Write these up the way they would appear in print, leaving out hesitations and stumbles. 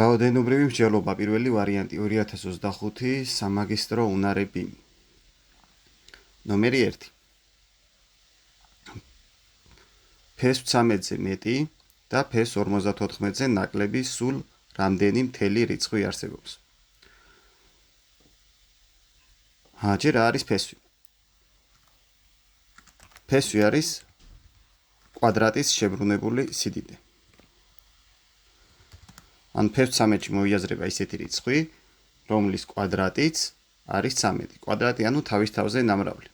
რაოდენობრივი მსჯელობა პირველი ვარიანტი 2025 სამაგისტრო უნარები. ნომერი 1. ფეს 13-ზე მეტი და ფეს 54-ზე ნაკლები სულ რამდენი მთელი რიცხვი არსებობს? ჯერ არის ფესვი. ფესვი არის კვადრატის შებრუნებული სიდიდე. ან ფეს 13-ში მოიაზრება ისეთი რიცხვი, რომლის კვადრატიც არის 13. კვადრატი ანუ თავის თავზე ნამრავლი.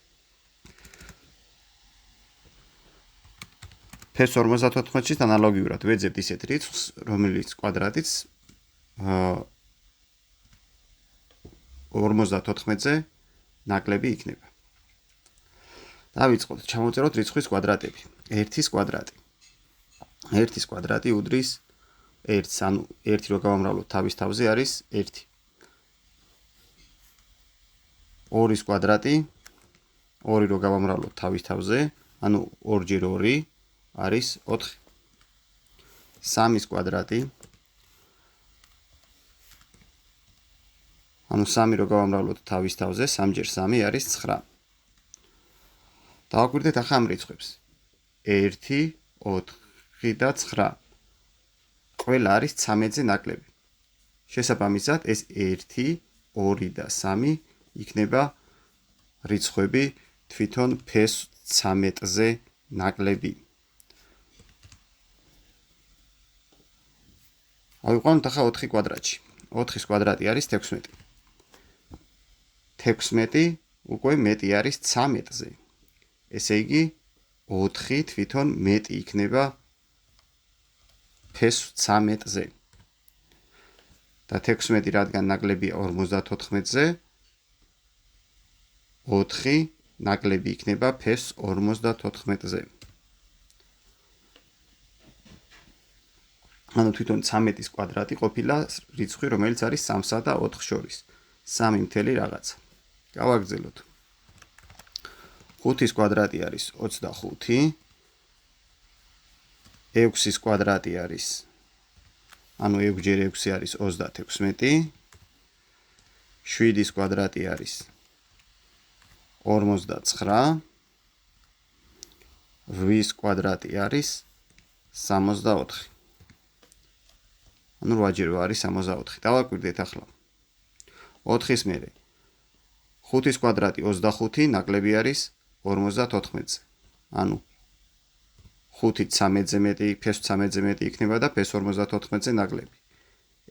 ფეს 54-ში ანალოგიურად ვეძებთ ისეთ რიცხვს, რომელიც კვადრატიც 54-ზე ნაკლები იქნება. დავიწყოთ, ჩამოვწეროთ რიცხვის კვადრატები. 1-ის კვადრატი. 1-ის კვადრატი უდრის 1-ს, ანუ 1 რო გავამრავლოთ თავის თავზე არის 1. 2-ის კვადრატი 2 რო გავამრავლოთ თავის თავზე, ანუ 2 × 2 არის 4. 3-ის კვადრატი ანუ 3 რო გავამრავლოთ თავის თავზე, 3 × 3 არის 9. დავაკვირდეთ ახლა ამ რიცხვებს. 1, 4 და 9. ყველა არის 13-ზე ნაკლები. შესაბამისად, ეს 1, 2 და 3 იქნება რიცხვები თვითონ ფეს 13-ზე ნაკლები. ავიყვანოთ ახლა 4 კვადრატში. 4-ის კვადრატი არის 16. 16 უკვე მეტი არის 13-ზე. ესე იგი 4 თვითონ მეტი იქნება ფეს 13-ზე. და 16 რადგან ნაკლებია 54-ზე, 4 ნაკლები იქნება ფეს 54-ზე. ანუ თვითონ 13-ის კვადრატი ყოფილა რიცხვი, რომელიც არის 3-სა და 4 შორის. 3 მთელი რაღაცა. გავაგრძელოთ. 5-ის კვადრატი არის 25. 6-ის კვადრატი არის, ანუ 6 ჯერ 6 არის 36. 7-ის კვადრატი არის 49. 8-ის კვადრატი არის 64. ანუ 8 ჯერ 8 არის 64. დავაკვირდეთ ახლა. 4-ის მერე 5-ის კვადრატი 25 ნაკლები არის 54-ზე. ანუ 5 13-ზე მეტი, ფეს 13-ზე მეტი იქნება და ფეს 54-ზე ნაკლები.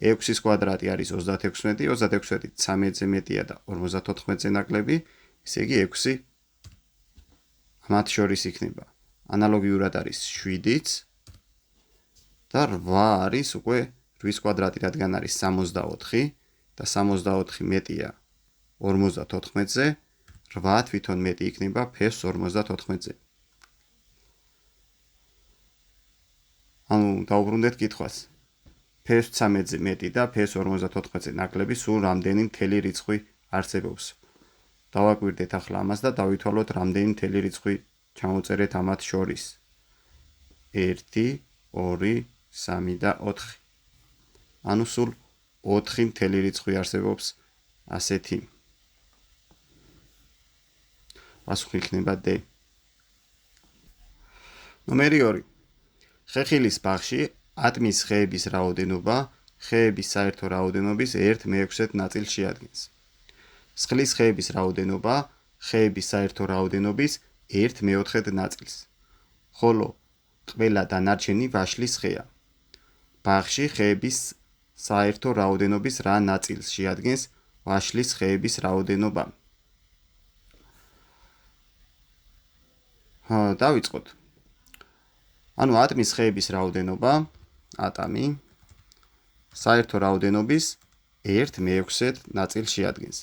6-ის კვადრატი არის 36, 36 13-ზე მეტია და 54-ზე ნაკლები, ესე იგი 6 მათ შორის იქნება. ანალოგიურად არის 7-იც და 8 არის უკვე 8-ის კვადრატი, რადგან არის 64 და 64 მეტია 54-ზე, 8 თვითონ მეტი იქნება ფეს 54-ზე. ანუ დავუბრუნდეთ კითხვას. ფეს 13-ზე მეტი და ფეს 54-ზე ნაკლები სულ რამდენი მთელი რიცხვი არსებობს? დავაკვირდეთ ახლა ამას და დავითვალოთ რამდენი მთელი რიცხვი ჩამოწერეთ ამათ შორის. 1, 2, 3 და 4. ანუ სულ 4 მთელი რიცხვი არსებობს ასეთი. პასუხი იქნება D. ნომერი 2. ხეხილის ბაღში ატმის ხეების რაოდენობა ხეების საერთო რაოდენობის 1/6 ნაწილს შეადგენს. სხლის ხეების რაოდენობა ხეების საერთო რაოდენობის 1/4 ნაწილს. ხოლო ყველა დანარჩენი ვაშლის ხეა. ბაღში ხეების საერთო რაოდენობის რა ნაწილს შეადგენს ვაშლის ხეების რაოდენობა? დავიწყოთ. ანუ ატმის ხეების რაოდენობა, ატამი საერთო რაოდენობის 1/6 ნაწილს შეადგენს.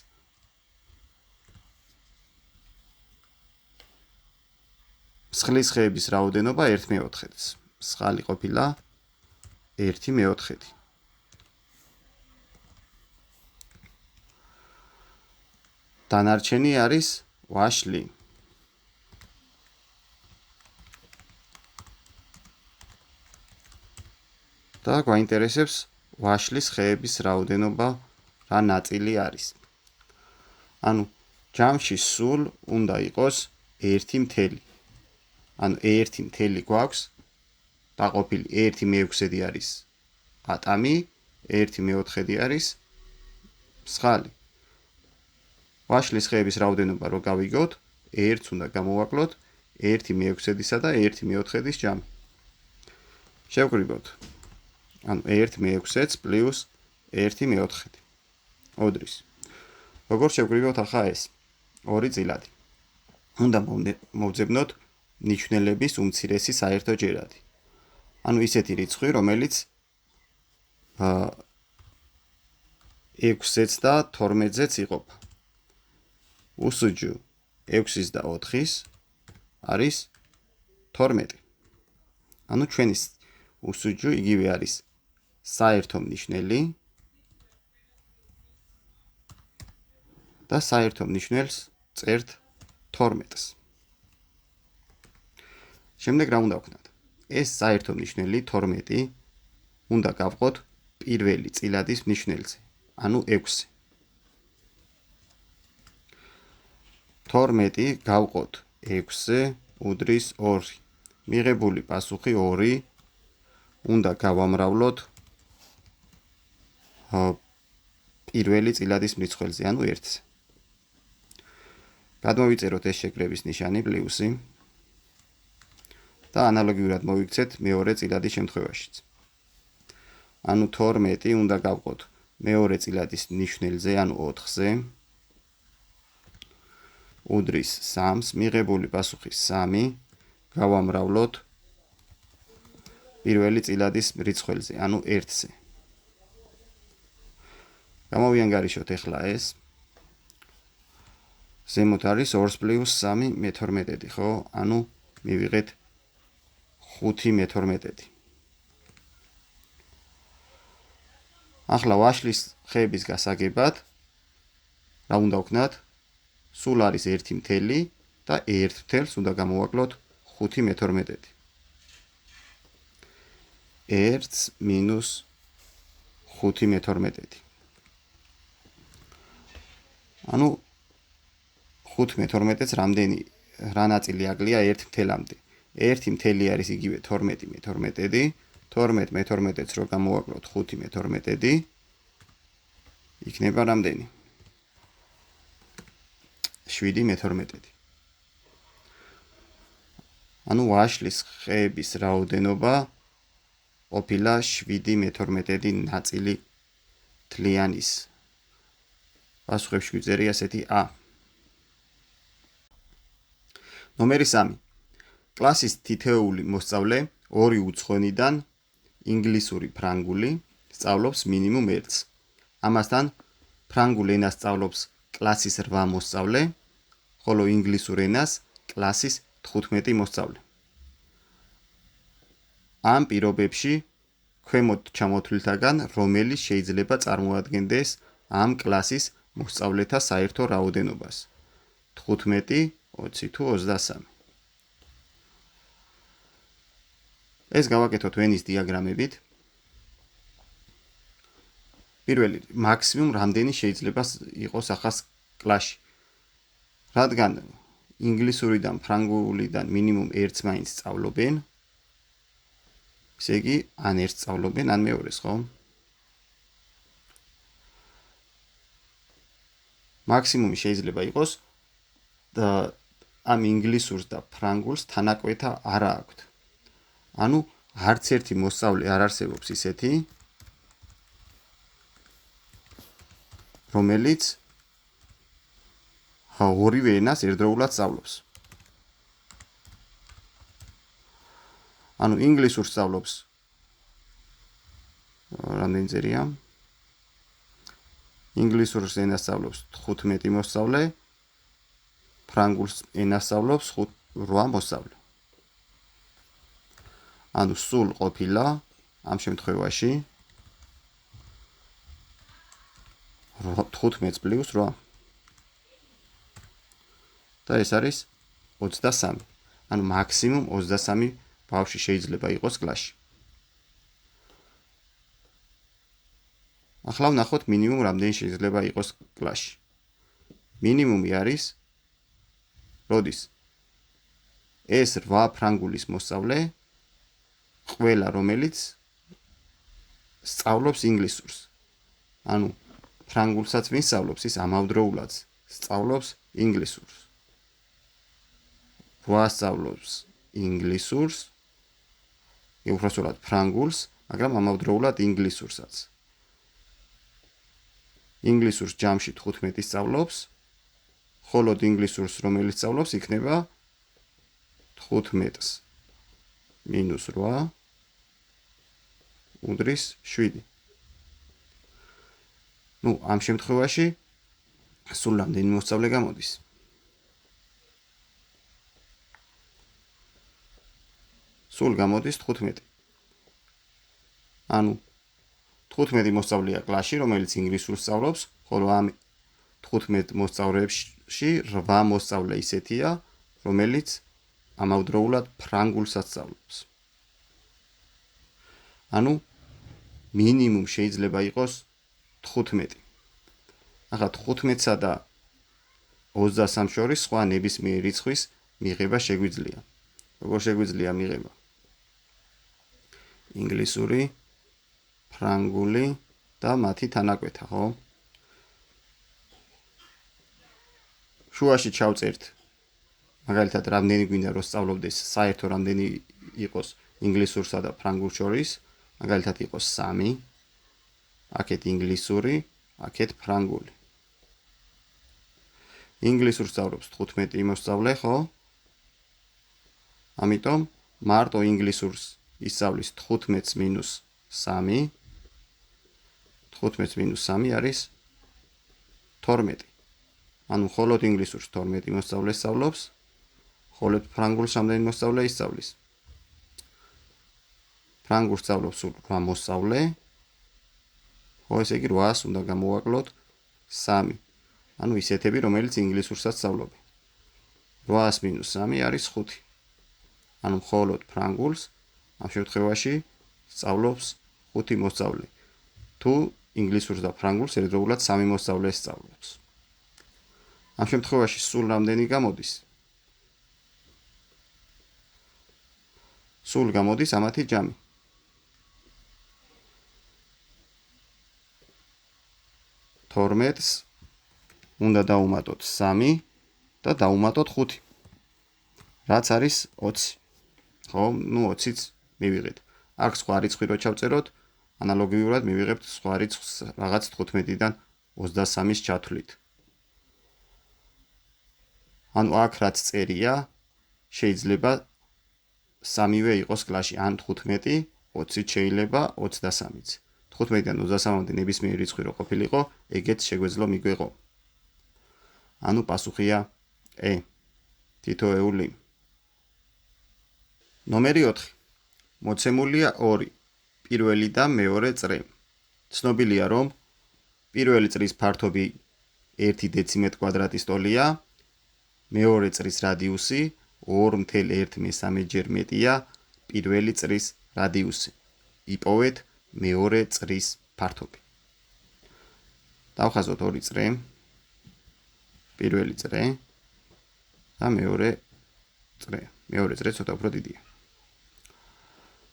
სხლის ხეების რაოდენობა 1/4-ს. სხალი ყოფილა 1/4. დანარჩენი არის ვაშლი. და გვაინტერესებს ვაშლის ხეების რაოდენობა რა ნაწილი არის. ანუ ჯამში სულ უნდა იყოს 1/10. ანუ 1/10 გვაქვს დაყოფილი 1/6 არის ატამი, 1/4 არის მსხალი. ვაშლის ხეების რაოდენობა რო გავიგოთ, 1-ს უნდა გამოვაკლოთ 1/6-ისა და 1/4-ის ჯამი. შევკრიბოთ. ანუ 1/6 პლუს 1/4. ოდრის. როგორ შევკრიბოთ ახლა ეს? 2 წილადი. უნდა მოვძებნოთ ნიშნულების უმცირესი საერთო ჯერადი. ანუ ისეთი რიცხვი, რომელიც 6-ზეც და 12-ზეც იყოფა. უსუჯო 6-ის და 4-ის არის 12. ანუ ჩვენი უსუჯო იგივე არის საერთო მნიშვნელი და საერთო მნიშვნელს წერთ 12-ს. შემდეგ რა უნდა ვქნათ? ეს საერთო მნიშვნელი 12 უნდა გავყოთ პირველი წილადის მნიშვნელზე, ანუ 6. 12 გავყოთ 6-ზე უდრის 2. მიღებული პასუხი 2 უნდა გავამრავლოთ პირველი წილადის მრიცხველზე, ანუ 1-ზე. გადმოვიწეროთ ეს შეკრების ნიშანი პლუსი და ანალოგიურად მოვიქცეთ მეორე წილადის შემთხვევაშიც. ანუ 12 უნდა გავყოთ მეორე წილადის ნიშნელზე, ანუ 4-ზე. უდრის 3-ს, მიღებული პასუხი 3 გავამრავლოთ პირველი წილადის მრიცხველზე, ანუ 1-ზე. გამოვიანგარიშოთ ახლა ეს. ზემოთ არის 2 პლუს 3 მე-12, ხო? ანუ მივიღეთ 5 მე-12. ახლა ვაშლის ხეების გასაგებად რა უნდა ვქნათ? სულ არის 1/10 და 1/10-ს უნდა გამოვაკლოთ 5 მე-12. 1 მინუს 5 მე-12. ანუ 5 მე-12-ს რა ნაწილი აკლია 1/10-მდე? 1/10 არის იგივე 12 მე-12. 12 მე-12-ს რო გამოვაკლოთ 5 მე-12, იქნება რამდენი? 7 მე-12. ანუ ვაშლის ხეების რაოდენობა ყოფილა 7 მე-12 ნაწილი თლიანის. პასუხებში გვიწერია ასეთი A. ნომერი 3. კლასის თითოეული მოსწავლე 2 უცხოენიდან ინგლისური ფრანგული სწავლობს მინიმუმ 1-ს. ამასთან ფრანგულ ენას სწავლობს კლასის 8 მოსწავლე, ხოლო ინგლისურ ენას კლასის 15 მოსწავლე. ამ პირობებში ქვემოთ ჩამოთვლილთაგან რომელი შეიძლება წარმოადგენდეს ამ კლასის მოსწავლეთა საერთო რაოდენობას? 15, 20 თუ 23. ეს გავაკეთოთ ვენის დიაგრამებით. პირველი, მაქსიმუმ რამდენი შეიძლება იყოს ახას კლასში? რადგან ინგლისურიდან, ფრანგულიდან მინიმუმ 1-ს მაინც სწავლობენ, ისე იგი ან 1-ს სწავლობენ, ან მეორეს, ხო? მაქსიმუმი შეიძლება იყოს და ამ ინგლისურს და ფრანგულს თანაკვეთა არა აქვთ. ანუ არც ერთი მოსწავლე არ არსებობს ისეთი, რომელიც ორივე ენას ერთდროულად სწავლობს. ანუ ინგლისურს სწავლობს რამდენი წერია? ინგლისურს ენას სწავლობს 15 მოსწავლე, ფრანგულს ენას სწავლობს 8 მოსწავლე. ანუ სულ ყოფილა ამ შემთხვევაში 15 პლუს 8. და ეს არის 23. ანუ მაქსიმუმ 23 ბავშვი შეიძლება იყოს კლასში. ახლა ვნახოთ მინიმუმ რამდენი შეიძლება იყოს კლასში. მინიმუმი არის როდის ეს 8 ფრანგულის მოსწავლე ყველა რომელიც სწავლობს ინგლისურს. ანუ ფრანგულსაც ვინ სწავლობს, ის ამავდროულად სწავლობს ინგლისურს. 8 სწავლობს ინგლისურს, უпроსტულად ფრანგულს, მაგრამ ამავდროულად ინგლისურსაც. ინგლისურს ჯამში 15 სწავლობს, ხოლო ინგლისურს რომელიც სწავლობს იქნება 15-ს მინუს 8 უდრის 7. ამ შემთხვევაში სულ რამდენი მოსწავლე გამოდის? სულ გამოდის 15. ანუ 15 მოსწავლეა კლასში, რომელიც ინგლისურს სწავლობს, ხოლო ამ 15 მოსწავლეებში 8 მოსწავლე ისეთია, რომელიც ამავდროულად ფრანგულსაც სწავლობს. ანუ მინიმუმ შეიძლება იყოს 15. ახლა 15-სა და 23 შორის სხვა ნებისმიერი რიცხვის მიღება შეგვიძლია. როგორ შეგვიძლია მიღება? ინგლისური, ფრანგული და მათი თანაკვეთა, ხო? შუაში ჩავწერთ მაგალითად რამდენი გვინდა რომ სწავლობდეს საერთო რამდენი იყოს ინგლისურსა და ფრანგულს შორის, მაგალითად იყოს 3, აქეთ ინგლისური, აქეთ ფრანგული. ინგლისურს სწავლობს 15 მოსწავლე, ხო? ამიტომ მარტო ინგლისურს ისწავლის 15 მინუს 3. 15 მინუს 3 არის 12. ანუ მხოლოდ ინგლისურს 12 მოსწავლე სწავლობს, ხოლო ფრანგულს რამდენი მოსწავლე ისწავლის? ფრანგულს სწავლობს სულ 8 მოსწავლე. ხო, ესე იგი 8-ს უნდა გამოვაკლოთ 3. ანუ ისეთები, რომელიც ინგლისურსაც სწავლობენ. 8 მინუს 3 არის 5. ანუ მხოლოდ ფრანგულს ამ შემთხვევაში სწავლობს 5 მოსწავლე. თუ ინგლისურს და ფრანგულს ერთდროულად 3 მოსწავლე სწავლობს. ამ შემთხვევაში სულ რამდენი გამოდის? სულ გამოდის ამათი ჯამი. თორმეტს უნდა დავუმატოთ 3 და დავუმატოთ 5. რაც არის 20. ხო, 20-იც მივიღეთ. აქ სხვა რიცხვი რო ჩავწეროთ, ანალოგიურად მივიღებთ სხვა რიცხვს რაღაც 15-დან 23-ის ჩათვლით. ანუ აქ რაც წერია, შეიძლება 3-ვე იყოს კლასში, ან 15, 20 შეიძლება 23-იც. 15-დან 23-მდე ნებისმიერი რიცხვი რო ყოფილიყო, ეგეც შეგვეძლო მიგვეღო. ანუ პასუხია E. თითოეული. ნომერი 4. მოცემულია 2. პირველი და მეორე წრე. ცნობილია, რომ პირველი წრის ფართობი 1 დეციმეტ კვადრატის ტოლია, მეორე წრის რადიუსი 2.1 ჯერ მეტია პირველი წრის რადიუსი. იპოვეთ მეორე წრის ფართობი. დავხაზოთ 2 წრე. პირველი წრე და მეორე წრე. მეორე წრე ცოტა უფრო დიდია.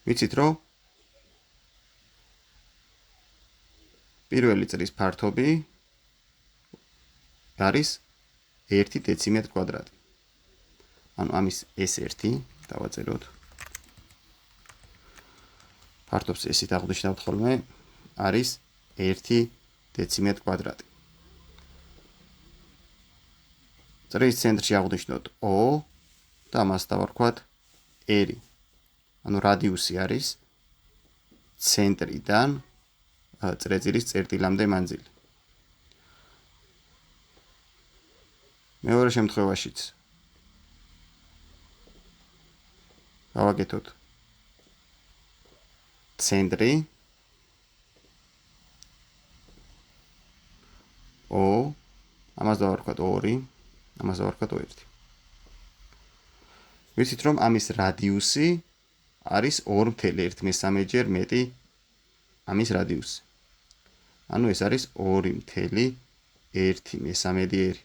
ვიცით, რომ პირველი წრის ფართობი არის 1 დეციმეტ კვადრატი. ანუ ამის S1 დავაწეროთ. ფართობს S-ით აღვნიშნავთ ხოლმე, არის 1 დეციმეტ კვადრატი. წრის ცენტრში აღვნიშნოთ O და მას დავარქვათ R. ანუ რადიუსი არის ცენტრიდან წრეძირის წერტილამდე მანძილი. მეორე შემთხვევაშიც გავაკეთოთ ცენტრი O, ამას დავარქვათ 2, ამას დავარქვათ 1. ვიცით, რომ ამის რადიუსი არის 2.1 ჯერ მეტი ამის რადიუსი. ანუ ეს არის 2.1/3.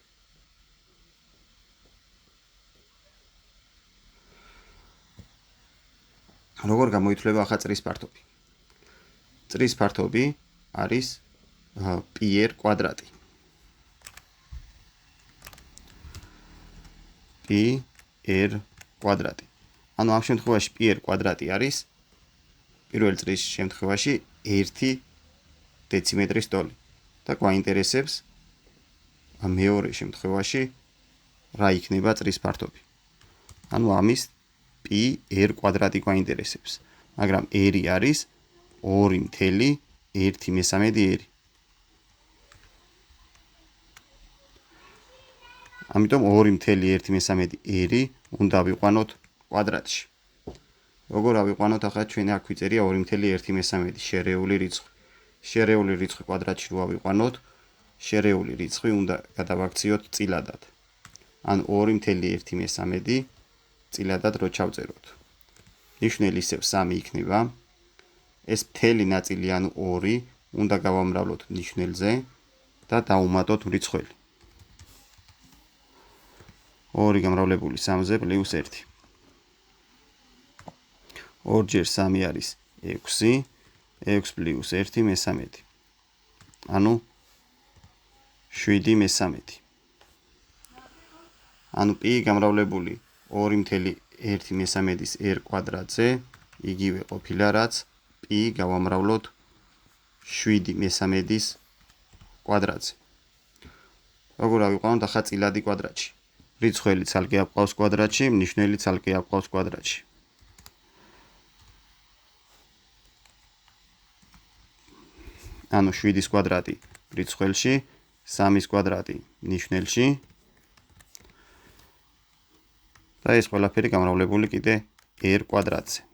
როგორ გამოითვლება ახლა წრის ფართობი? წრის ფართობი არის πr კვადრატი. πr კვადრატი. ანუ ამ შემთხვევაში πr კვადრატი არის პირველი წრის შემთხვევაში 1 დეციმეტრის ტოლი. და გვაინტერესებს მეორე შემთხვევაში რა იქნება წრის ფართობი. ანუ ამის πr კვადრატი გვაინტერესებს, მაგრამ r არის 2.1/3. ამიტომ 2.1/3 უნდა ავიყვანოთ კვადრატში. როგორ ავიყვანოთ? ახლა ჩვენ აქ ვიწერია 2.1/3 შერეული რიცხვი. შერეული რიცხვი კვადრატში რო ავიყვანოთ, შერეული რიცხვი უნდა გადავაქციოთ წილადად. ან 2.1/3 წილადად რო ჩავწეროთ. ნიშნელი ისევ 3 იქნება. ეს მთელი ნაწილი, ანუ 2, უნდა გავამრავლოთ ნიშნელზე და დავუმატოთ მრიცხველი. 2 გამრავლებული 3-ზე პლუს 1. 2 ჯერ 3 არის 6, 6 პლუს 1 მე-13. ანუ 7 მე-13. ანუ π გამრავლებული 2.1/3-ის r კვადრატზე იგივე ყოფილა, რაც π გავამრავლოთ 7 მე-13-ის კვადრატზე. როგორ ავიყვანოთ ახლა წილადი კვადრატში? რიცხველი ცალკე აბყავს კვადრატში, ნიშნელი ცალკე აბყავს კვადრატში. ანუ 7-ის კვადრატი რიცხველში, 3-ის კვადრატი ნიშნელში. და ეს ყველაფერი გამრავლებული კიდე r კვადრატზე.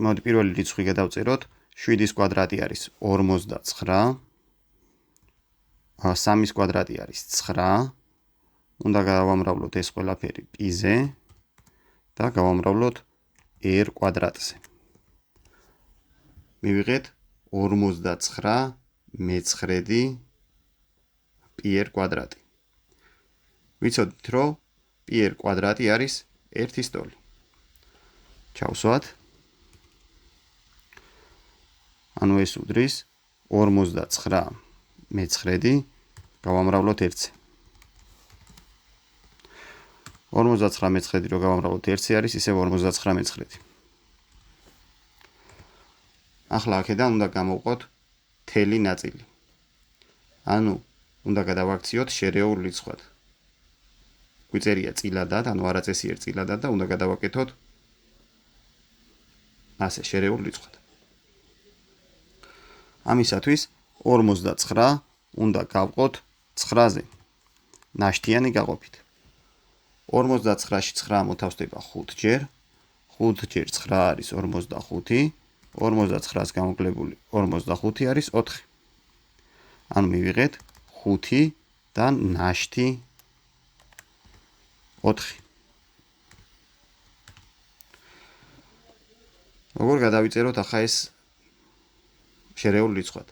მოდი პირველი რიცხვი გადავწეროთ. 7-ის კვადრატი არის 49. 3-ის კვადრატი არის 9. უნდა გავამრავლოთ ეს ყველაფერი π-ზე და გავამრავლოთ r კვადრატზე. მივიღეთ 49/9 πr კვადრატი. ვიცოდით, რომ πr კვადრატი არის 1-ის ტოლი. ჩავსვათ. ანუ ეს უდრის 49/9 გავამრავლოთ 1-ზე. 49/9 რო გავამრავლოთ 1-ზე არის ისევ 49/9. ახლა აქედან უნდა გამოვყოთ მთელი ნაწილი. ანუ უნდა გადავაქციოთ შერეულ რიცხვად. გვიწერია წილადად, ანუ არაწესიერ წილადად და უნდა გადავაკეთოთ ასე შერეულ რიცხვად. ამისათვის 49 უნდა გავყოთ 9-ზე. ნაშთიანი გაყოფით. 49-ში 9 მოთავსდება 5 ჯერ. 5 ჯერ 9 არის 45. 49-ს გამოკლებული 45 არის 4. ანუ მივიღეთ 5 და ნაშთი 4. როგორ გადავიწეროთ ახლა ეს შერეულ რიცხვად?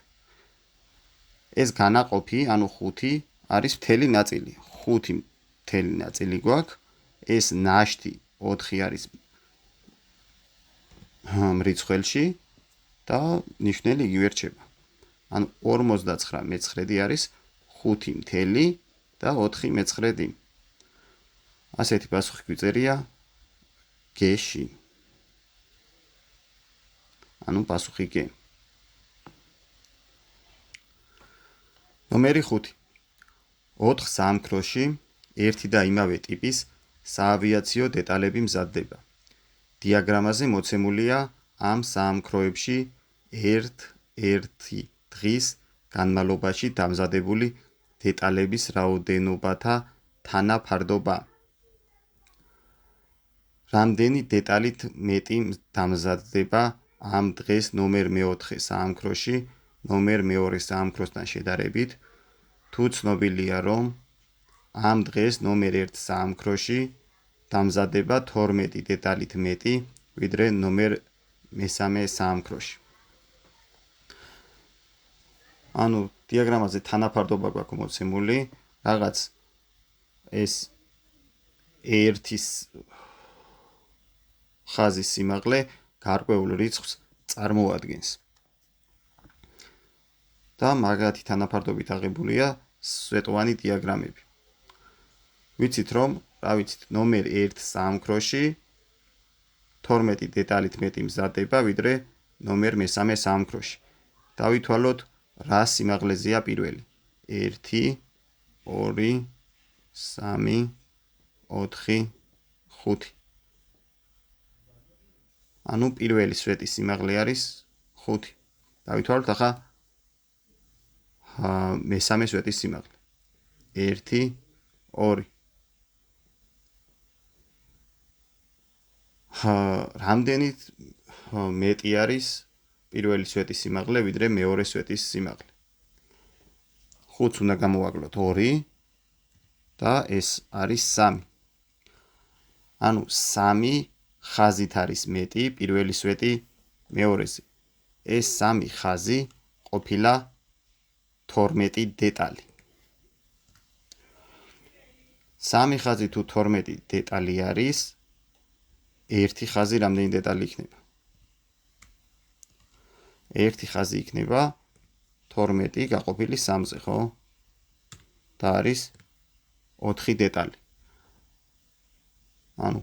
ეს განაყოფი, ანუ 5 არის მთელი ნაწილი. 5 მთელი ნაწილი გვაქვს. ეს ნაშთი 4 არის მრიცხველში და ნიშნელი იგივე რჩება. ანუ 49/9 არის 5 მთელი და 4/9. ასეთი პასუხი გვიწერია G-ში. ანუ პასუხი G. ნომერი 5. 4 საამქროში ერთი და იმავე ტიპის საავიაციო დეტალები მზადდება. დიაგრამაზე მოცემულია ამ საამქროებში ერთ-ერთი დღის განმავლობაში დამზადებული დეტალების რაოდენობათა თანაფარდობა. რამდენი დეტალით მეტი დამზადდება ამ დღეს ნომერ მეოთხე საამქროში ნომერ მეორე საამქროსთან შედარებით, თუ ცნობილია, რომ ამ დღეს ნომერ 1 საამქროში დამზადდება 12 დეტალით მეტი, ვიდრე ნომერ მესამე საამქროში. ანუ დიაგრამაზე თანაფარდობა გვაქვს მოცემული, რაღაც ეს ერთის ხაზის სიმაღლე გარკვეულ რიცხვს წარმოადგენს. და მაგათი თანაფარდობით აღებულია სვეტოვანი დიაგრამები. ვიცით რომ, ნომერ 1 საამქროში 12 დეტალით მეტი მზადდება, ვიდრე ნომერ 3 საამქროში. დავითვალოთ რა სიმაღლეზეა პირველი. 1, 2, 3, 4, 5. ანუ პირველი სვეტის სიმაღლე არის 5. დავითვალოთ ახლა მესამე სვეტის სიმაღლე. 1, 2. რამდენით მეტი არის პირველი სვეტის სიმაღლე, ვიდრე მეორე სვეტის სიმაღლე. 5-ს უნდა გამოვაკლოთ 2 და ეს არის 3. ანუ 3 ხაზით არის მეტი პირველი სვეტი მეორეზე. ეს 3 ხაზი ყოფილა 12 დეტალი. 3 ხაზი თუ 12 დეტალი არის, ერთი ხაზი რამდენი დეტალი იქნება? ერთი ხაზი იქნება 12 გაყოფილი 3-ზე, ხო? და არის 4 დეტალი. ანუ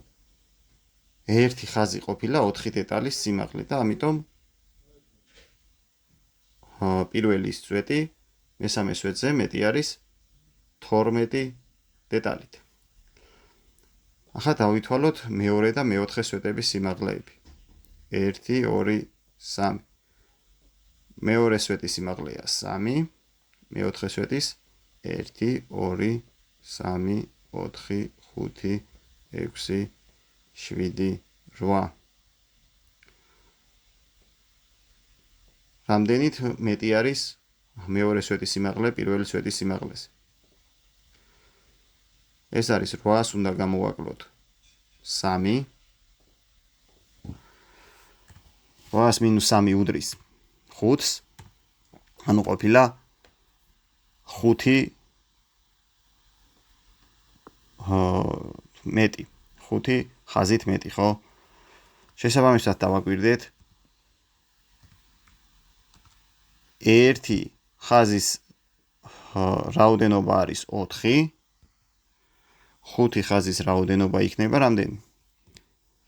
ერთი ხაზი ყოფილა 4 დეტალის სიმაღლე და ამიტომ პირველი სვეტი მესამე სვეტზე მეტი არის 12 დეტალით. ახლა დავითვალოთ მეორე და მეოთხე სვეტების სიმაღლეები. 1, 2, 3. მეორე სვეტის სიმაღლეა 3, მეოთხე სვეტის 1, 2, 3, 4, 5, 6, 7, 8. რამდენით მეტი არის მეორე სვეტის სიმაღლე პირველი სვეტის სიმაღლეზე? ეს არის 8-ს უნდა გამოვაკლოთ 3. 8-ს მინუს 3 უდრის 5-ს. ანუ ყოფილა 5 მეტი. 5 ხაზით მეტი, ხო? შესაბამისად დავაკვირდეთ. ერთი ხაზის რაოდენობა არის 4. 5 ხაზის რაოდენობა იქნება რამდენი?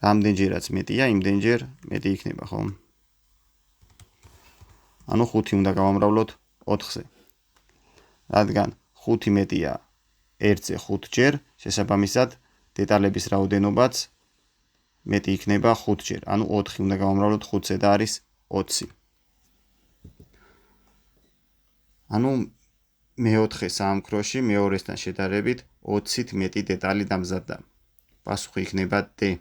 რამდენჯერაც მეტია, იმდენჯერ მეტი იქნება, ხო? ანუ 5 უნდა გავამრავლოთ 4-ზე. რადგან 5 მეტია 1-ზე 5-ჯერ, შესაბამისად დეტალების რაოდენობაც მეტი იქნება 5-ჯერ. ანუ 4 უნდა გავამრავლოთ 5-ზე და არის 20. ანუ მეოთხე საამქროში მეორესთან შედარებით 20-ით მეტი დეტალი დამზადდა. პასუხი იქნება D.